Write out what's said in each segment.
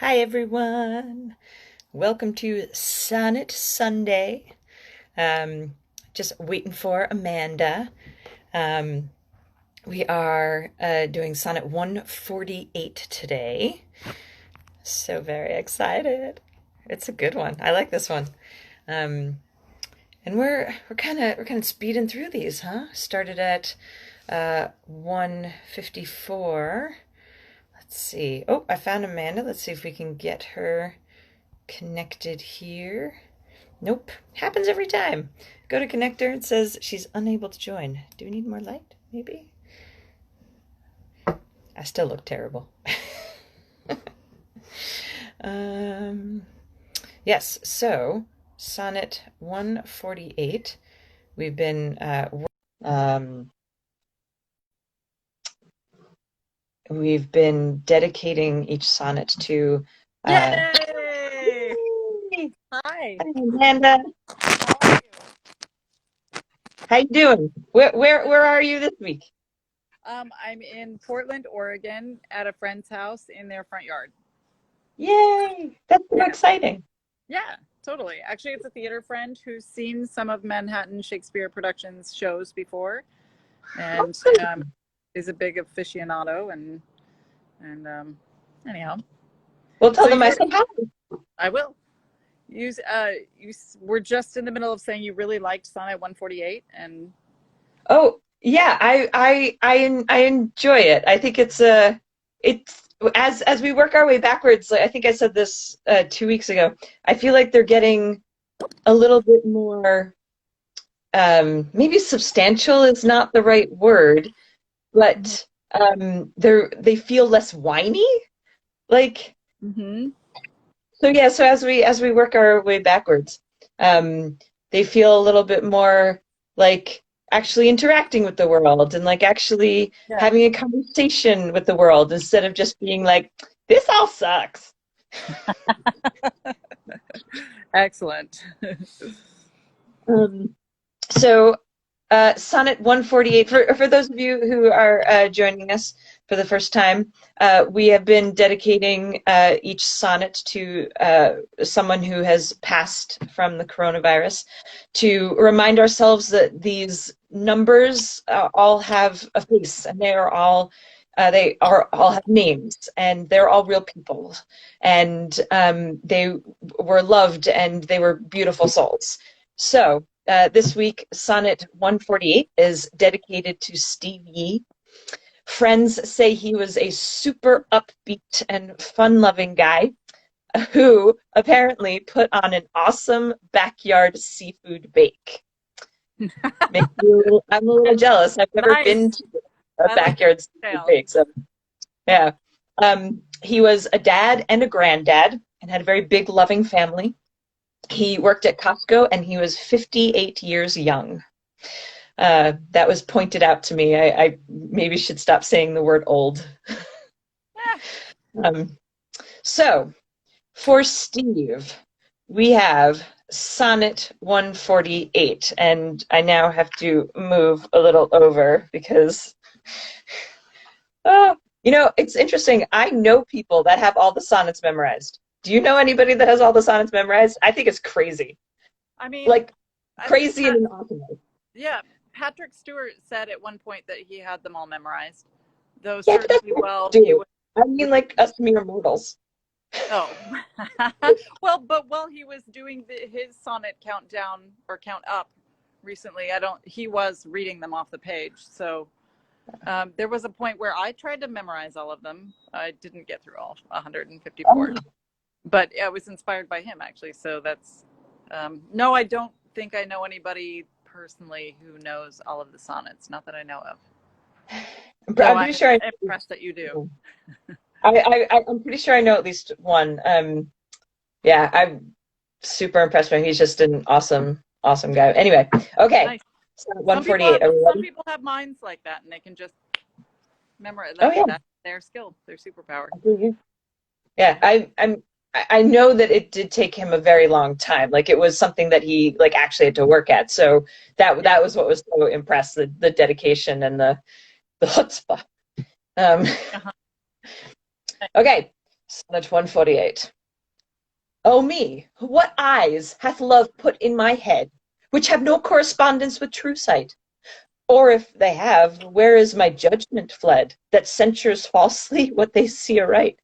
Hi everyone. Welcome to Sonnet Sunday. Um, just waiting for Amanda. Um, we are doing Sonnet 148 today. So very excited. It's a good one. I like this one. Um, and we're kind of speeding through these, huh? Started at 154. Let's see. Oh, I found Amanda. Let's see if we can get her connected here. Nope. Happens every time. Go to connector. It says she's unable to join. Do we need more light? Maybe? I still look terrible. um, yes, so Sonnet 148. We've been um, we've been dedicating each sonnet to Yay! Yay! Hi. Hi, Amanda. How are you? How you doing? Where are you this week? I'm in Portland, Oregon, at a friend's house in their front yard. Yay! That's so Yeah, exciting. yeah, totally. Actually, it's a theater friend who's seen some of Manhattan Shakespeare Productions shows before, and is a big aficionado. And anyhow, We'll tell so them I you're. said hi. I will. Were just in the middle of saying you really liked Sonnet 148, and Oh, yeah, I enjoy it. I think it's as we work our way backwards, like I think I said this 2 weeks ago, I feel like they're getting a little bit more maybe substantial is not the right word, but they feel less whiny. Like mm-hmm. so yeah, so as we work our way backwards, they feel a little bit more like actually interacting with the world and like actually Yeah. having a conversation with the world instead of just being like, this all sucks. Excellent. Um, so Sonnet 148, for those of you who are joining us for the first time, we have been dedicating each sonnet to someone who has passed from the coronavirus to remind ourselves that these numbers all have a face and they are all have names and they're all real people and they were loved and they were beautiful souls. So this week, Sonnet 148 is dedicated to Steve Yee. Friends say he was a super upbeat and fun-loving guy who apparently put on an awesome backyard seafood bake. I'm a little jealous. I've never been Nice. to a I like that backyard seafood detail. bake, so yeah. He was a dad and a granddad and had a very big, loving family. He worked at Costco and he was 58 years young. That was pointed out to me. I maybe should stop saying the word old. Yeah. Um, so, for Steve, we have Sonnet 148, and I now have to move a little over because, oh, it's interesting. I know people that have all the sonnets memorized. Do you know anybody that has all the sonnets memorized? I think it's crazy. I mean, Like, I think crazy in an awesome way. yeah, Patrick Stewart said at one point that he had them all memorized, though Yeah, but certainly that's well he do. was I mean, reading. like us mere mortals. Oh, well, but while he was doing his sonnet countdown or count up recently, I don't. He was reading them off the page, so there was a point where I tried to memorize all of them. I didn't get through all 154, but I was inspired by him actually. So that's no, I don't think I know anybody personally who knows all of the sonnets. Not that I know of. Though I'm I'm pretty sure impressed that you do. I'm pretty sure I know at least one. Yeah, I'm super impressed by him. He's just an awesome, awesome guy. Anyway, okay. Nice. So Some people have 148. Are we some ready? people have minds like that, and they can just memorize Oh that. yeah. That's their skill, their superpower. Yeah, I know that it did take him a very long time. Like it was something that he like actually had to work at. So Yeah. that was what was so impressed, the dedication and the chutzpah. Um, Uh-huh. okay. Sonnet 148. O me, what eyes hath love put in my head, which have no correspondence with true sight? Or if they have, where is my judgment fled, that censures falsely what they see aright?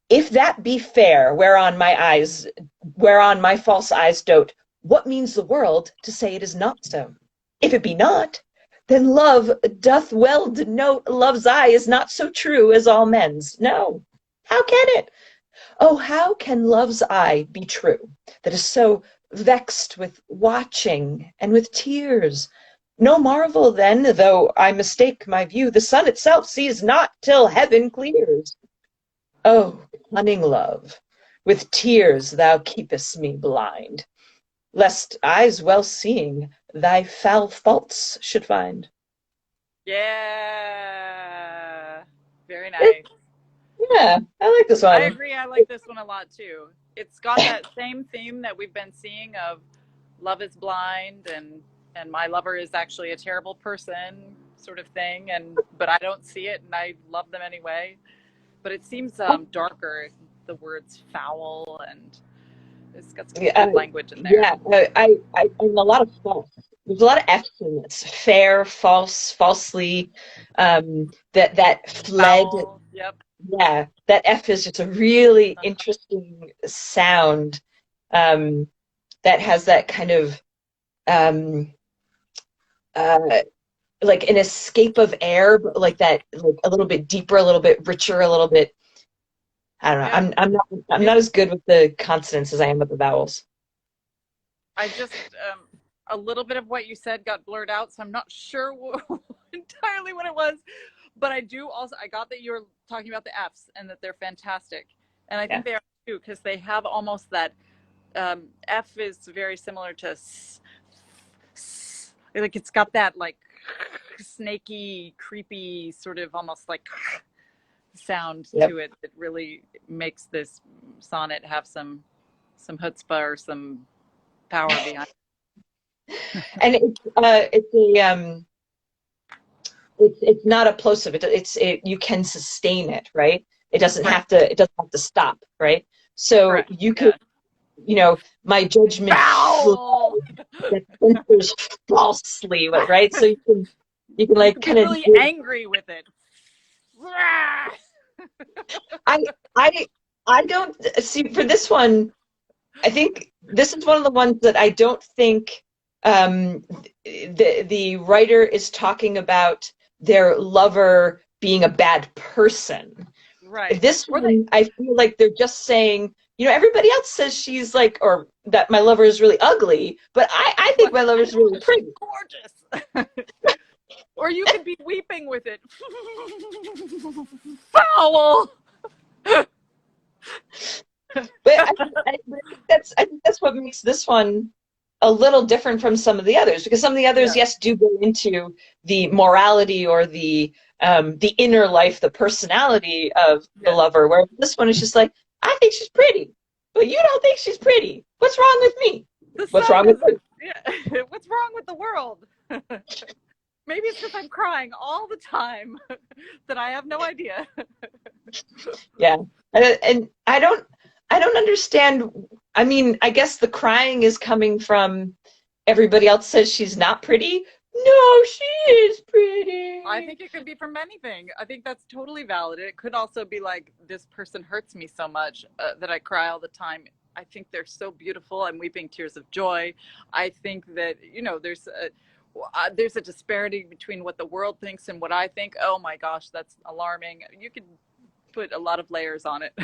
If that be fair, whereon my false eyes dote, what means the world to say it is not so? If it be not, then love doth well denote love's eye is not so true as all men's. No, how can it? Oh, how can love's eye be true, that is so vexed with watching and with tears? No marvel then, though I mistake my view, the sun itself sees not till heaven clears. Oh, cunning love, with tears thou keepest me blind, lest eyes well seeing thy foul faults should find. Yeah. Very nice. Yeah, I like this one. I agree. I like this one a lot too. It's got that same theme that we've been seeing of love is blind and my lover is actually a terrible person sort of thing, but I don't see it and I love them anyway. But it seems darker. The words foul, and it's got some good language in there. Yeah, and a lot of false. There's a lot of F's in this. Fair, false, falsely. That fled. Foul, yep. Yeah, that F is just a really interesting sound. That has that kind of like an escape of air, but like that, like a little bit deeper, a little bit richer, a little bit. I don't know. Yeah. I'm not as good with the consonants as I am with the vowels. I just a little bit of what you said got blurred out, so I'm not sure entirely what it was. But I got that you were talking about the F's and that they're fantastic, and I think they are too, because they have almost that F is very similar to like it's got that like snaky, creepy sort of almost like sound to it that really makes this sonnet have some chutzpah or some power behind it. And it's not a plosive. You can sustain it, right? It doesn't have to stop, right? So correct. You could, my judgment that censors falsely, right? So you can like kind of really angry with it. I don't see for this one. I think this is one of the ones that I don't think the writer is talking about their lover being a bad person. Right. This one, I feel like they're just saying, everybody else says she's like, or that my lover is really ugly, but I think my lover is really pretty. Gorgeous. Or you could be weeping with it. Foul. But I think that's what makes this one a little different from some of the others, because some of the others, yes, do go into the morality or the inner life, the personality of the lover, where this one is just like, I think she's pretty, but you don't think she's pretty. What's wrong with me? What's wrong with you? Yeah. What's wrong with the world? Maybe it's because I'm crying all the time that I have no idea. Yeah, and I don't understand. I mean, I guess the crying is coming from everybody else says she's not pretty. No, she is pretty. I think it could be from anything. I think that's totally valid. It could also be like, this person hurts me so much that I cry all the time. I think they're so beautiful. I'm weeping tears of joy. I think that, there's a disparity between what the world thinks and what I think. Oh my gosh, that's alarming. You could put a lot of layers on it.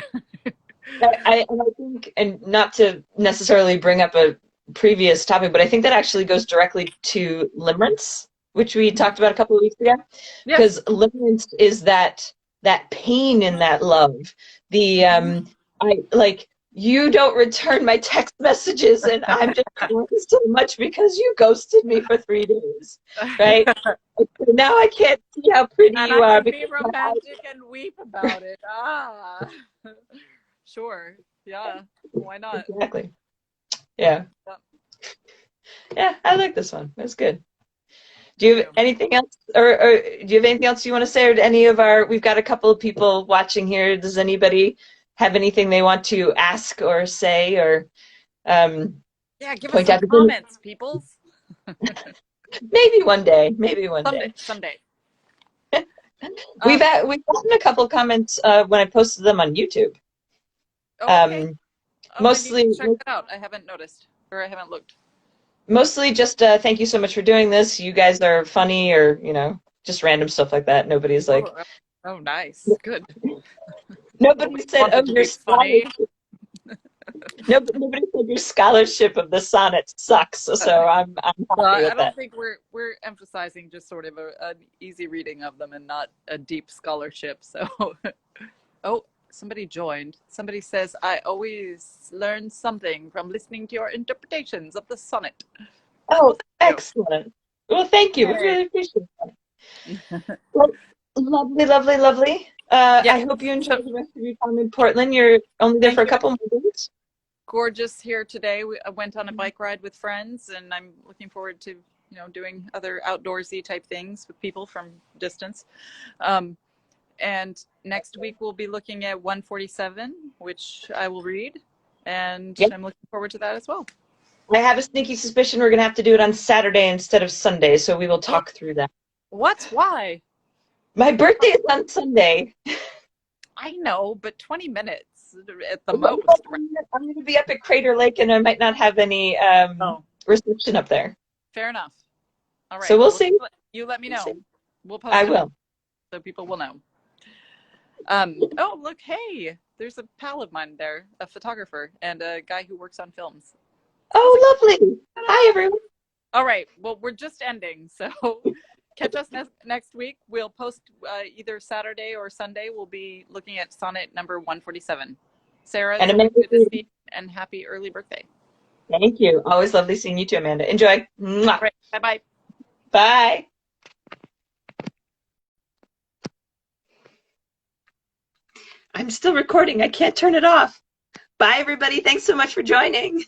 I think, and not to necessarily bring up a previous topic, but I think that actually goes directly to limerence, which we talked about a couple of weeks ago. Because limerence is that pain in that love. You don't return my text messages, and I'm just crying so much because you ghosted me for 3 days, right? Now I can't see how pretty you are. I can be romantic and weep about it. Sure. Yeah. Why not? Exactly. Yeah. Yeah, I like this one. That's good. Do you have anything else, or do you have anything else you want to say, or to any of our? We've got a couple of people watching here. Does anybody have anything they want to ask or say or Yeah, give us point some out. comments, peoples. Maybe one day. Maybe one day. Someday. We've gotten a couple comments when I posted them on YouTube. Oh, okay. Maybe Mostly, check it out. I haven't noticed, or I haven't looked. mostly just thank you so much for doing this. You guys are funny, or just random stuff like that. Nobody's like, oh, nice, good. nobody said, "Oh, Wanted to your be funny. Nobody said your scholarship of the sonnet sucks. So I'm happy I with don't that. think we're emphasizing just sort of an easy reading of them and not a deep scholarship. So, oh, somebody joined. Somebody says, "I always learn something from listening to your interpretations of the sonnet." Oh, Well, excellent. Well, thank you. We hey. really appreciate that. Well, lovely, lovely, lovely. Yeah. I hope you enjoy the rest of your time in Portland. You're only there Thank for a you. couple more days. Gorgeous here today. I went on a bike ride with friends, and I'm looking forward to doing other outdoorsy type things with people from distance. And next week we'll be looking at 147, which I will read, and Yep. I'm looking forward to that as well. I have a sneaky suspicion we're going to have to do it on Saturday instead of Sunday, so we will talk through that. What? Why? My birthday is on Sunday. I know, but 20 minutes at the Well, most. I'm going to be up at Crater Lake, and I might not have any reception up there. Fair enough. All right. So we'll see. You let me know. We'll post I it will. so people will know. Oh, look, hey, there's a pal of mine there, a photographer and a guy who works on films. Oh, lovely. Hi, everyone. All right. Well, we're just ending, so catch us next week. We'll post either Saturday or Sunday. We'll be looking at sonnet number 147. Sarah, it's always good to see you, and happy early birthday. Thank you. Always lovely seeing you too, Amanda. Enjoy. Right. Bye-bye. Bye. I'm still recording. I can't turn it off. Bye, everybody. Thanks so much for joining.